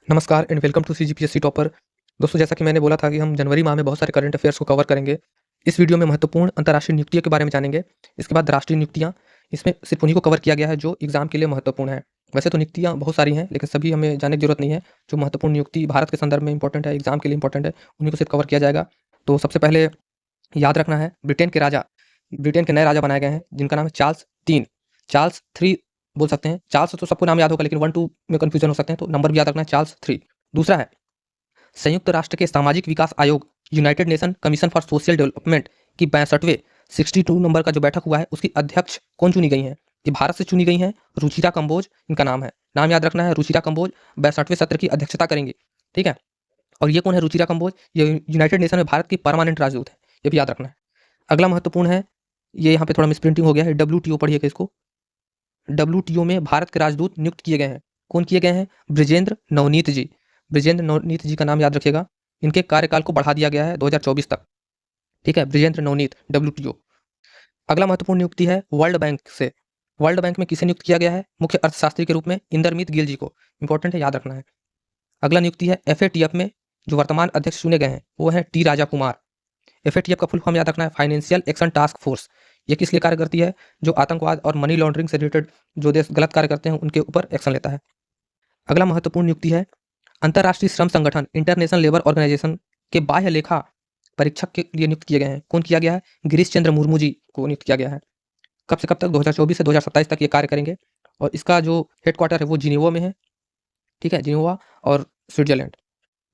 नमस्कार and welcome to CGPSC topper. दोस्तों, जैसा कि मैंने बोला था कि हम जनवरी माह में बहुत सारे करंट अफेयर्स को कवर करेंगे। इस वीडियो में महत्वपूर्ण अंतर्राष्ट्रीय नियुक्तियों के बारे में जानेंगे। इसके बाद राष्ट्रीय नियुक्तियां, इसमें सिर्फ उन्हीं को कवर किया गया है जो एग्जाम के लिए महत्वपूर्ण है। वैसे तो नियुक्तियां बहुत सारी हैं, लेकिन सभी हमें जानने की जरूरत नहीं है। जो महत्वपूर्ण नियुक्ति भारत के संदर्भ में इंपॉर्टेंट है, एग्जाम के लिए इंपॉर्टेंट है, उन्हीं को सिर्फ कवर किया जाएगा। तो सबसे पहले याद रखना है, ब्रिटेन के नए राजा बनाए गए हैं, जिनका नाम है चार्ल्स थ्री बोल सकते हैं। चार्ल्स तो सबको नाम याद होगा, लेकिन 1-2 में कंफ्यूजन हो सकते हैं, तो नंबर भी याद रखना है, चार्ल्स थ्री। दूसरा है संयुक्त राष्ट्र के सामाजिक विकास आयोग, United nation commission for social development की 62वें 62 नंबर का जो बैठक हुआ है, उसकी अध्यक्ष कौन चुनी गई हैं? ये भारत से चुनी गई हैं, रुचिरा कंबोज इनका नाम है। नाम याद रखना है, रुचिरा कंबोज 62वें सत्र की अध्यक्षता करेंगी। ठीक है। और ये कौन है रुचिरा कंबोज? ये यूनाइटेड नेशन में भारत की परमानेंट राजदूत है, ये भी याद रखना है। अगला महत्वपूर्ण है, ये यहाँ पे थोड़ा मिसप्रिंटिंग हो गया है, WTO पढ़िएगा इसको। WTO में भारत के राजदूत नियुक्त किए गए हैं। कौन किए गए हैं? ब्रिजेंद्र नवनीत जी। ब्रिजेंद्र नवनीत जी का नाम याद रखिएगा। इनके कार्यकाल को बढ़ा दिया गया है 2024 तक। ठीक है, ब्रिजेंद्र नवनीत, WTO। अगला महत्वपूर्ण नियुक्ति है वर्ल्ड बैंक से। वर्ल्ड बैंक में किसे नियुक्त किया गया है? मुख्य अर्थशास्त्री के रूप में इंदरमीत गिल जी को। इंपॉर्टेंट है, याद रखना है। अगला नियुक्ति है FATF में, जो वर्तमान अध्यक्ष चुने गए हैं वो है टी राजा कुमार। FATF का फुल फॉर्म याद रखना है, फाइनेंशियल एक्शन टास्क फोर्स। ये किस लिए कार्य करती है? जो आतंकवाद और मनी लॉन्ड्रिंग से रिलेटेड जो देश गलत कार्य करते हैं उनके ऊपर एक्शन लेता है। अगला महत्वपूर्ण नियुक्ति है अंतर्राष्ट्रीय श्रम संगठन, इंटरनेशनल लेबर ऑर्गेनाइजेशन के बाह्य लेखा परीक्षक के लिए नियुक्त किए गए हैं। कौन किया गया है? गिरीश चंद्र मुर्मू जी को नियुक्त किया गया है। कब से कब तक? 2024 से 2027 तक ये कार्य करेंगे। और इसका जो हेडक्वार्टर है वो जिनेवा में है। ठीक है, जिनेवा और स्विट्जरलैंड।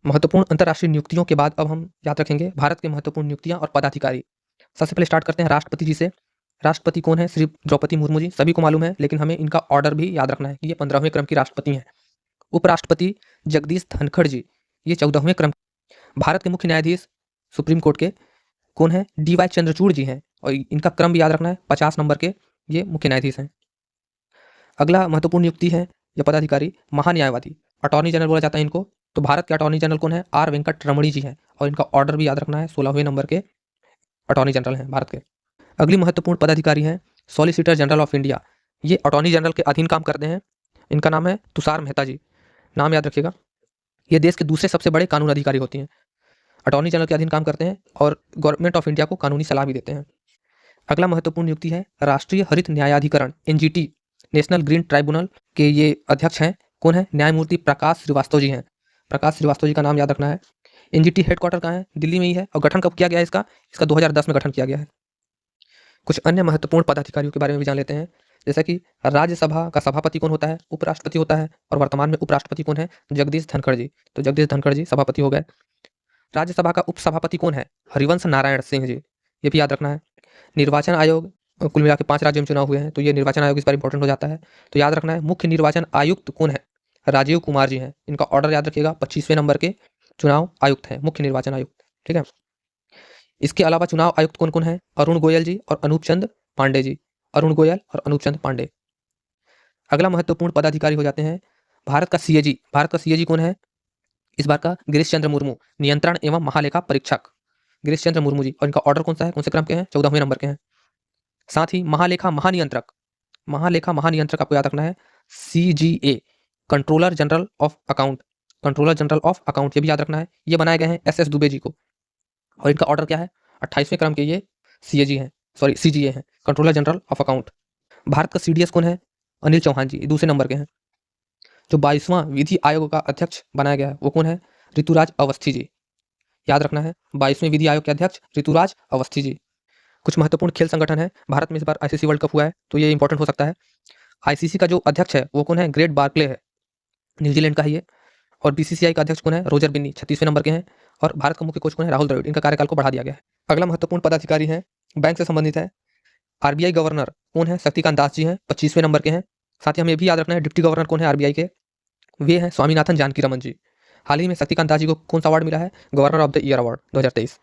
महत्वपूर्ण अंतर्राष्ट्रीय नियुक्तियों के बाद अब हम याद रखेंगे भारत के महत्वपूर्ण नियुक्तियां और पदाधिकारी। सबसे पहले स्टार्ट करते हैं राष्ट्रपति जी से। राष्ट्रपति कौन है? श्री द्रौपदी मुर्मू जी, सभी को मालूम है, लेकिन हमें इनका ऑर्डर भी याद रखना है कि ये 15वें क्रम की राष्ट्रपति हैं। उपराष्ट्रपति जगदीश धनखड़ जी, ये 14वें क्रम। भारत के मुख्य न्यायाधीश सुप्रीम कोर्ट के कौन है? DY चंद्रचूड़ जी हैं, और इनका क्रम भी याद रखना है, 50 नंबर के ये मुख्य न्यायाधीश हैं। अगला महत्वपूर्ण नियुक्ति है या पदाधिकारी महान्यायवादी, अटॉर्नी जनरल बोला जाता है इनको। तो भारत के अटॉर्नी जनरल कौन है? R वेंकट रमणी जी हैं, और इनका ऑर्डर भी याद रखना है, 16वें नंबर के अटॉर्नी जनरल हैं भारत के। अगली महत्वपूर्ण पदाधिकारी हैं सॉलिसिटर जनरल ऑफ इंडिया। ये अटॉर्नी जनरल के अधीन काम करते हैं। इनका नाम है तुषार मेहता जी, नाम याद रखिएगा। ये देश के दूसरे सबसे बड़े कानून अधिकारी होती हैं, अटॉर्नी जनरल के अधीन काम करते हैं और गवर्नमेंट ऑफ इंडिया को कानूनी सलाह भी देते हैं। अगला महत्वपूर्ण नियुक्ति है राष्ट्रीय हरित न्यायाधिकरण, NGT, नेशनल ग्रीन ट्राइब्यूनल के ये अध्यक्ष हैं। कौन है? न्यायमूर्ति प्रकाश श्रीवास्तव जी हैं। प्रकाश श्रीवास्तव जी का नाम याद रखना है। NGT हेडक्वार्टर कहाँ है? दिल्ली में ही है। और गठन कब किया गया है इसका? इसका 2010 में गठन किया गया है। कुछ अन्य महत्वपूर्ण पदाधिकारियों के बारे में भी जान लेते हैं, जैसा कि राज्यसभा का सभापति कौन होता है? उपराष्ट्रपति होता है। और वर्तमान में उपराष्ट्रपति कौन है? जगदीश धनखड़ जी। तो जगदीश धनखड़ जी सभापति हो गए। राज्यसभा का उपसभापति कौन है? हरिवंश नारायण सिंह जी, ये भी याद रखना है। निर्वाचन आयोग, कुल मिला के 5 राज्यों में चुनाव हुए हैं, तो ये निर्वाचन आयोग इस बार इंपॉर्टेंट हो जाता है। तो याद रखना है, मुख्य निर्वाचन आयुक्त कौन है? राजीव कुमार जी हैं। इनका ऑर्डर याद रखिएगा, 25वें नंबर के चुनाव आयुक्त हैं, मुख्य निर्वाचन आयुक्त। ठीक है। इसके अलावा चुनाव आयुक्त कौन कौन है? अरुण गोयल जी और अनूप चंद पांडे जी। अरुण गोयल और अनूप चंद पांडे। अगला महत्वपूर्ण पदाधिकारी हो जाते हैं भारत का CAG। भारत का CAG कौन है इस बार का? गिरीश चंद्र मुर्मू, नियंत्रण एवं महालेखा परीक्षक, गिरीश चंद्र मुर्मू जी। और इनका ऑर्डर कौन सा है? कौन से क्रम के हैं? 14वें नंबर के हैं। साथ ही महालेखा महानियंत्रक आपको याद रखना है, CGA, controller general of account, controller general of account, ये भी याद रखना है। ये बनाए गए हैं SS दुबे जी को। और इनका ऑर्डर क्या है? 28वें क्रम के ये CGA हैं, controller general of account. Bharat का CDS कौन है? अनिल चौहान जी, दूसरे नंबर के हैं। जो 22वां विधि आयोग का अध्यक्ष बनाया गया है वो कौन है? ऋतुराज अवस्थी जी, याद रखना है। 22वें विधि आयोग के अध्यक्ष ऋतुराज अवस्थी जी। कुछ महत्वपूर्ण खेल संगठन है भारत में, इस बार ICC वर्ल्ड कप हुआ है, तो ये इंपॉर्टेंट हो सकता है। ICC का जो अध्यक्ष है वो कौन है? ग्रेट बार्कले है, न्यूजीलैंड का है ये। और BCCI का अध्यक्ष कौन है? रोजर बिन्नी, 36वें नंबर के हैं। और भारत का मुख्य कोच कौन है? राहुल द्रविड़। इनका कार्यकाल को बढ़ा दिया गया है। अगला महत्वपूर्ण पदाधिकारी है, बैंक से संबंधित है, RBI गवर्नर कौन है? शक्तिकांत दास जी हैं, 25वें नंबर के हैं। साथ ही हमें भी याद रखना है डिप्टी गवर्नर कौन है RBI के? वे हैं स्वामीनाथन जानकी रमन जी। हाल ही में शक्तिकांत दास जी को कौन सा अवार्ड मिला है? Governor of the year award 2023।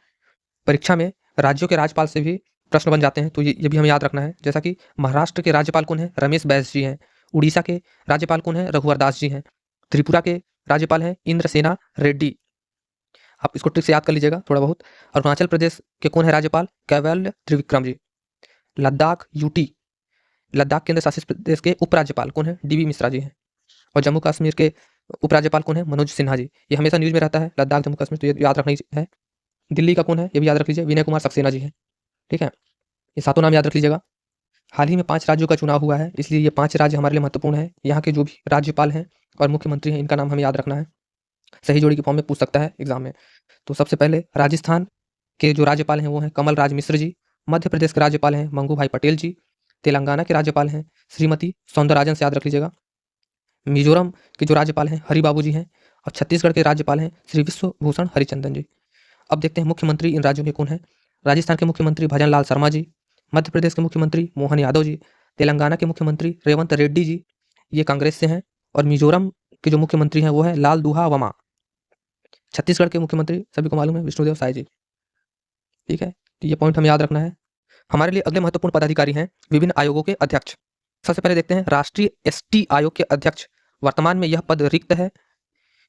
परीक्षा में राज्यों के राज्यपाल से भी प्रश्न बन जाते हैं, तो ये भी हमें याद रखना है। जैसा कि महाराष्ट्र के राज्यपाल कौन है? रमेश बैस जी हैं। उड़ीसा के राज्यपाल कौन है? रघुवर दास जी हैं। त्रिपुरा के राज्यपाल हैं इंद्रसेना रेड्डी, आप इसको ट्रिक से याद कर लीजिएगा थोड़ा बहुत। अरुणाचल प्रदेश के कौन है राज्यपाल? कैवल्य त्रिविक्रम जी। लद्दाख यूटी, लद्दाख केंद्र शासित प्रदेश के उपराज्यपाल कौन है? DB मिश्रा जी हैं। और जम्मू कश्मीर के उपराज्यपाल कौन है? मनोज सिन्हा जी। ये हमेशा न्यूज़ में रहता है, लद्दाख, जम्मू कश्मीर, तो ये याद रखना ही है। दिल्ली का कौन है? ये भी याद रख लीजिए, विनय कुमार सक्सेना जी हैं। ठीक है? ये सातों नाम याद रख लीजिएगा। हाल ही में 5 राज्यों का चुनाव हुआ है, इसलिए ये 5 राज्य हमारे लिए महत्वपूर्ण हैं। यहाँ के जो भी राज्यपाल हैं और मुख्यमंत्री हैं, इनका नाम हमें याद रखना है। सही जोड़ी के फॉर्म में पूछ सकता है एग्जाम में। तो सबसे पहले राजस्थान के जो राज्यपाल हैं वो हैं कमल राज मिश्र जी। मध्य प्रदेश के राज्यपाल हैं मंगू भाई पटेल जी। तेलंगाना के राज्यपाल हैं श्रीमती सौंदरराजन से याद रख लीजिएगा। मिजोरम के जो राज्यपाल हैं हरिबाबू जी हैं। और छत्तीसगढ़ के राज्यपाल हैं श्री विश्वभूषण हरिचंदन जी। अब देखते हैं मुख्यमंत्री इन राज्यों के कौन है। राजस्थान के मुख्यमंत्री भजन लाल शर्मा जी। मध्य प्रदेश के मुख्यमंत्री मोहन यादव जी। तेलंगाना के मुख्यमंत्री रेवंत रेड्डी जी, ये कांग्रेस से हैं। और मिजोरम के जो मुख्यमंत्री हैं वो है लाल दुहा वमा। छत्तीसगढ़ के मुख्यमंत्री सभी को मालूम है विष्णुदेव साय जी। ठीक है, तो ये पॉइंट हमें याद रखना है। हमारे लिए अगले महत्वपूर्ण पदाधिकारी हैं विभिन्न आयोगों के अध्यक्ष। सबसे पहले देखते हैं राष्ट्रीय एसटी आयोग के अध्यक्ष। वर्तमान में यह पद रिक्त है,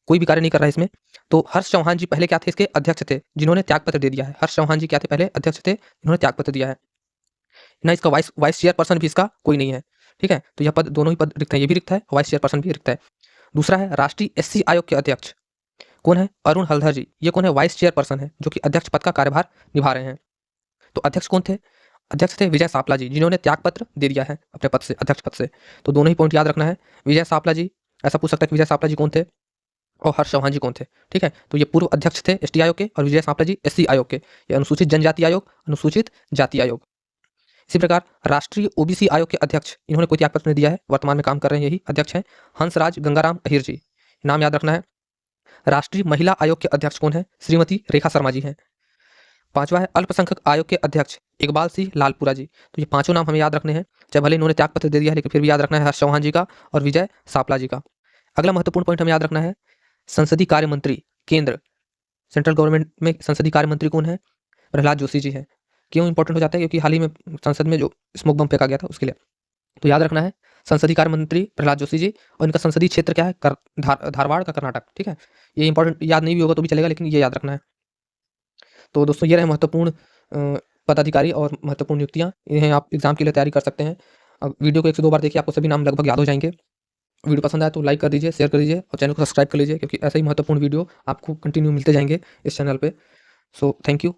कोई भी कार्य नहीं कर रहा है इसमें। तो हर्ष चौहान जी पहले क्या थे? इसके अध्यक्ष थे, जिन्होंने त्यागपत्र दे दिया है। हर्ष चौहान जी क्या थे? पहले अध्यक्ष थे, जिन्होंने त्यागपत्र दिया है ना। इसका वाइस चेयरपर्सन भी इसका कोई नहीं है। ठीक है, तो यह पद, दोनों ही पद रिक्त है, ये भी रिक्त है, वाइस चेयरपर्सन भी रिक्त है। दूसरा है राष्ट्रीय एससी आयोग के अध्यक्ष कौन है? अरुण हल्दर जी। ये कौन है? वाइस चेयरपर्सन है, जो कि अध्यक्ष पद का कार्यभार निभा रहे हैं। तो अध्यक्ष कौन थे? अध्यक्ष थे विजय सापला जी, जिन्होंने त्यागपत्र दे दिया है अपने पद से, अध्यक्ष पद से। तो दोनों ही पॉइंट याद रखना है। विजय सापला जी, ऐसा पूछ सकता है कि विजय सापला जी कौन थे और हर्ष चौहान जी कौन थे। ठीक है, तो ये पूर्व अध्यक्ष थे एसटी आयोग के और विजय सापला जी एससी आयोग के। ये अनुसूचित जनजाति आयोग, अनुसूचित जाति आयोग। इसी प्रकार राष्ट्रीय ओबीसी आयोग के अध्यक्ष, इन्होंने कोई त्यागपत्र नहीं दिया है, वर्तमान में काम कर रहे हैं, यही अध्यक्ष हैं हंसराज गंगाराम अहिर जी। नाम याद रखना है। राष्ट्रीय महिला आयोग के अध्यक्ष कौन है? श्रीमती रेखा शर्मा जी हैं। पांचवा है अल्पसंख्यक आयोग के अध्यक्ष इकबाल सिंह लालपुरा जी। तो ये पांचों नाम हमें याद रखने हैं, चाहे भले इन्होंने त्यागपत्र दे दिया है, लेकिन फिर भी याद रखना है हर्ष चौहान जी का और विजय सापला जी का। अगला महत्वपूर्ण पॉइंट हमें याद रखना है संसदीय कार्य मंत्री, केंद्र सेंट्रल गवर्नमेंट में संसदीय कार्य मंत्री कौन है? प्रहलाद जोशी जी हैं। क्यों इंपॉर्टेंट हो जाता है? क्योंकि हाल ही में संसद में जो स्मोक बम फेंका गया था उसके लिए। तो याद रखना है संसदीय कार्य मंत्री प्रहलाद जोशी जी, और इनका संसदीय क्षेत्र क्या है? धारवाड़ का कर्नाटक। ठीक है, ये इंपॉर्टेंट, याद नहीं भी होगा तो भी चलेगा, लेकिन ये याद रखना है। तो दोस्तों ये रहे महत्वपूर्ण पदाधिकारी और महत्वपूर्ण नियुक्तियाँ। इन्हें आप एग्जाम के लिए तैयारी कर सकते हैं। अब वीडियो को 1 से 2 बार देखिए, आपको सभी नाम लगभग याद हो जाएंगे। वीडियो पसंद आए तो लाइक कर दीजिए, शेयर कर दीजिए और चैनल को सब्सक्राइब कर लीजिए, क्योंकि ऐसे ही महत्वपूर्ण वीडियो आपको कंटिन्यू मिलते जाएंगे इस चैनल पे। So thank you.